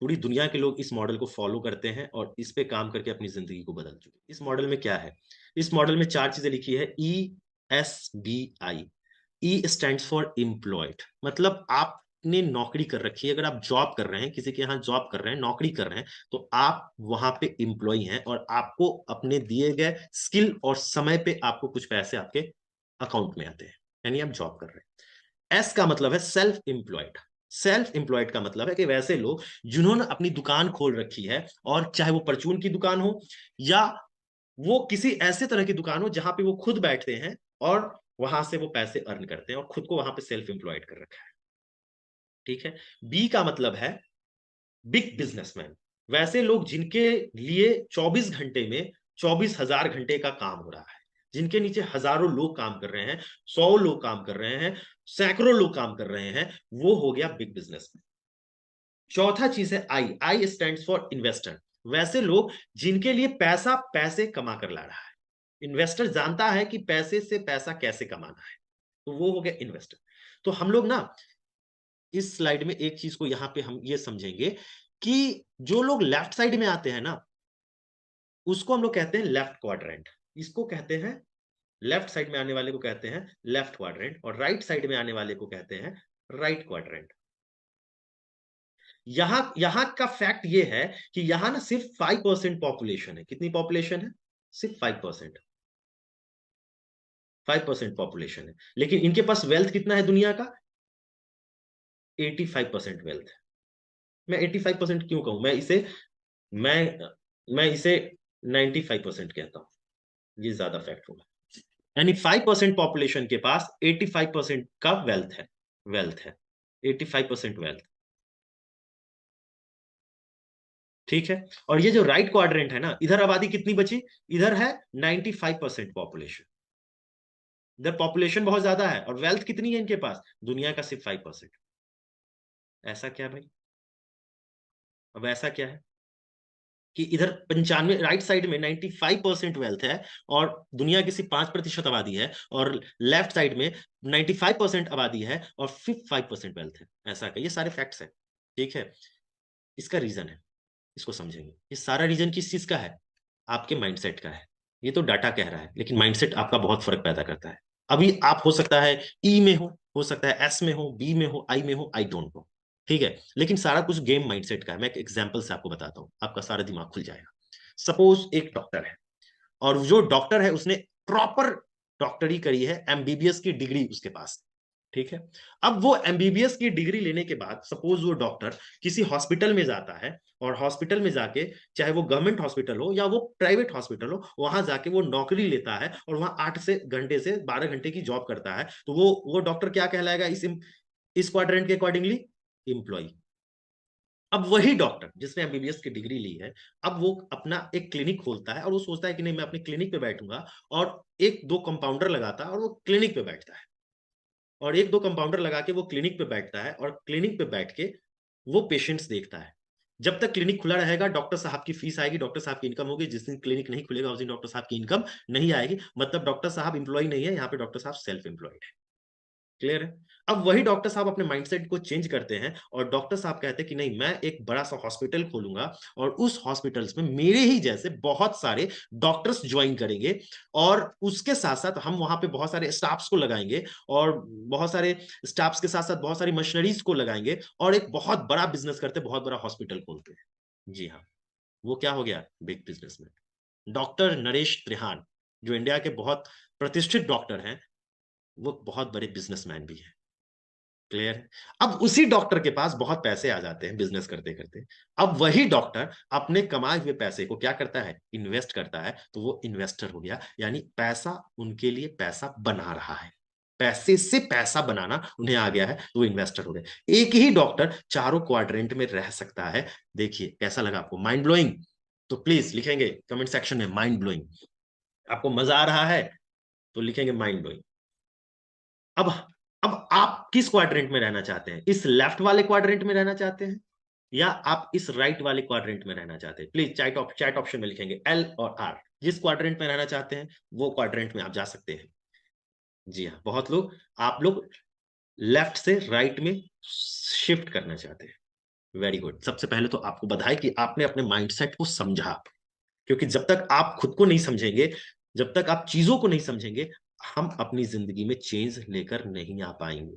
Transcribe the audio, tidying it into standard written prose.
पूरी दुनिया के लोग इस मॉडल को फॉलो करते हैं और इस पे काम करके अपनी जिंदगी को बदल चुके हैं। इस मॉडल में क्या है? इस मॉडल में 4 चीजें लिखी है, ESBI। E stands for employed, मतलब आपने नौकरी कर रखी है। अगर आप जॉब कर रहे हैं, किसी के यहाँ जॉब कर रहे हैं, नौकरी कर रहे हैं, तो आप वहां पे एम्प्लॉय हैं और आपको अपने दिए गए स्किल और समय पे आपको कुछ पैसे आपके अकाउंट में आते हैं, यानी आप जॉब कर रहे हैं। एस का मतलब है सेल्फ एम्प्लॉयड। सेल्फ एम्प्लॉयड का मतलब है कि वैसे लोग जिन्होंने अपनी दुकान खोल रखी है, और चाहे वो परचून की दुकान हो या वो किसी ऐसे तरह की दुकान हो जहां पे वो खुद बैठते हैं और वहां से वो पैसे अर्न करते हैं और खुद को वहां पे सेल्फ एम्प्लॉयड कर रखा है। ठीक है। बी का मतलब है बिग बिजनेसमैन। वैसे लोग जिनके लिए 24 घंटे में 24,000 घंटे का काम हो रहा है, जिनके नीचे हजारों लोग काम कर रहे हैं, 100 लोग काम कर रहे हैं, सैकड़ों लोग काम कर रहे हैं, वो हो गया बिग बिजनेसमैन। चौथा चीज है I. I stands for investor. वैसे लोग जिनके लिए पैसा पैसे कमा कर ला रहा है। इन्वेस्टर जानता है कि पैसे से पैसा कैसे कमाना है, तो वो हो गया इन्वेस्टर। तो हम लोग ना इस स्लाइड में एक चीज को यहां पे हम ये समझेंगे कि जो लोग लेफ्ट साइड में आते हैं ना, उसको हम लोग कहते हैं लेफ्ट क्वाड्रेंट। इसको कहते हैं, लेफ्ट साइड में आने वाले को कहते हैं लेफ्ट क्वाड्रेंट, और राइट साइड में आने वाले को कहते हैं राइट क्वाड्रेंट। यहां यहां का फैक्ट ये है कि यहां ना सिर्फ 5% पॉपुलेशन है। कितनी पॉपुलेशन है? सिर्फ 5%। 5% पॉपुलेशन है, लेकिन इनके पास वेल्थ कितना है दुनिया का? 85% वेल्थ है। मैं 85% क्यों कहूं? मैं मैं इसे 95% कहता हूं, ये ज्यादा फैक्ट होगा। यानी 5% पॉपुलेशन के पास 85% का वेल्थ है। वेल्थ है 85% वेल्थ। ठीक है। और ये जो राइट क्वाड्रेंट है ना, इधर आबादी कितनी बची? इधर है 95% पॉपुलेशन। इधर पॉपुलेशन बहुत ज्यादा है और वेल्थ कितनी है इनके पास? दुनिया का सिर्फ 5%। ऐसा क्या भाई? अब ऐसा क्या है कि इधर 95, राइट साइड में 95% वेल्थ है और दुनिया की सिर्फ 5% आबादी है, और लेफ्ट साइड में 95% आबादी है और सिर्फ 5% वेल्थ है। ऐसा क्या? ये सारे फैक्ट्स हैं। ठीक है। इसका रीजन है, इसको समझेंगे। ये सारा रीजन किस चीज का है? आपके माइंडसेट का है। ये तो डाटा कह रहा है, लेकिन माइंडसेट आपका बहुत फर्क पैदा करता है। अभी आप हो सकता है ई में हो सकता है एस में हो, बी में हो, आई डोंट नो। ठीक है, लेकिन सारा कुछ गेम माइंडसेट का है। मैं एक एग्जांपल से आपको बताता हूं, आपका सारा दिमाग खुल जाएगा। सपोज एक डॉक्टर है, और जो डॉक्टर है उसने प्रॉपर डॉक्टरी करी है, एमबीबीएस की डिग्री उसके पास। ठीक है। अब वो एमबीबीएस की डिग्री लेने के बाद सपोज वो डॉक्टर किसी हॉस्पिटल में जाता है, और हॉस्पिटल में जाके, चाहे वो गवर्नमेंट हॉस्पिटल हो या वो प्राइवेट हॉस्पिटल हो, वहां जाके वो नौकरी लेता है और वहां 8 से 12 घंटे की जॉब करता है, तो वो डॉक्टर क्या कहलाएगा इस क्वाड्रेंट के अकॉर्डिंगली? एम्प्लॉय। अब वही डॉक्टर जिसने एमबीबीएस की डिग्री ली है, अब वो अपना एक क्लिनिक खोलता है और वो सोचता है कि नहीं, मैं अपनी क्लिनिक पे बैठूंगा, और एक दो कंपाउंडर लगाता है और वो क्लिनिक पे बैठता है, और एक दो कंपाउंडर लगा के वो क्लिनिक पे बैठता है, और क्लिनिक पे बैठ के वो पेशेंट्स देखता है। जब तक क्लिनिक खुला रहेगा, डॉक्टर साहब की फीस आएगी, डॉक्टर साहब की इनकम होगी। जिस दिन क्लिनिक नहीं खुलेगा उस दिन डॉक्टर साहब की इनकम नहीं आएगी। मतलब डॉक्टर साहब इंप्लॉय नहीं है, यहाँ पे डॉक्टर साहब सेल्फ एम्प्लॉयड है। क्लियर है? अब वही डॉक्टर साहब अपने माइंडसेट को चेंज करते हैं, और डॉक्टर साहब कहते हैं कि नहीं, मैं एक बड़ा सा हॉस्पिटल खोलूंगा, और उस हॉस्पिटल्स में मेरे ही जैसे बहुत सारे डॉक्टर्स ज्वाइन करेंगे, और उसके साथ साथ हम वहां पे बहुत सारे स्टाफ्स को लगाएंगे, और बहुत सारे स्टाफ्स के साथ साथ बहुत सारी मशीनरीज को लगाएंगे, और एक बहुत बड़ा बिजनेस करते, बहुत बड़ा हॉस्पिटल खोलते हैं। जी हाँ, वो क्या हो गया? Big businessman. Doctor Naresh Trehan, जो इंडिया के बहुत प्रतिष्ठित डॉक्टर हैं, वो बहुत बड़े बिजनेसमैन भी हैं। क्लियर है? अब उसी डॉक्टर के पास बहुत पैसे आ जाते हैं बिजनेस करते करते। अब वही डॉक्टर अपने कमाए हुए पैसे को क्या करता है? इन्वेस्ट करता है, तो वो इन्वेस्टर हो गया। यानी पैसा उनके लिए पैसा बना रहा है, पैसे से पैसा बनाना उन्हें आ गया है, तो वो इन्वेस्टर हो गए। एक ही डॉक्टर चारों क्वाड्रेंट में रह सकता है। देखिए कैसा लगा आपको? Mind blowing? तो प्लीज लिखेंगे कमेंट सेक्शन में माइंड ब्लोइंग। आपको मजा आ रहा है तो लिखेंगे माइंड ब्लोइंग। अब अब आप किस क्वाड्रेंट में रहना चाहते हैं? इस लेफ्ट वाले क्वाड्रेंट में रहना चाहते हैं, या आप इस राइट वाले क्वाड्रेंट में रहना चाहते हैं? प्लीज चैट ऑप्शन में लिखेंगे एल और आर। जिस क्वाड्रेंट में रहना चाहते हैं वो क्वाड्रेंट में आप जा सकते हैं। जी हाँ, बहुत लोग, आप लोग लेफ्ट से राइट में शिफ्ट करना चाहते हैं। Very good. सबसे पहले तो आपको बधाई कि आपने अपने माइंडसेट को समझा। क्योंकि जब तक आप खुद को नहीं समझेंगे, जब तक आप चीज़ों को नहीं समझेंगे, हम अपनी ज़िंदगी में चेंज लेकर नहीं आ पाएँगे।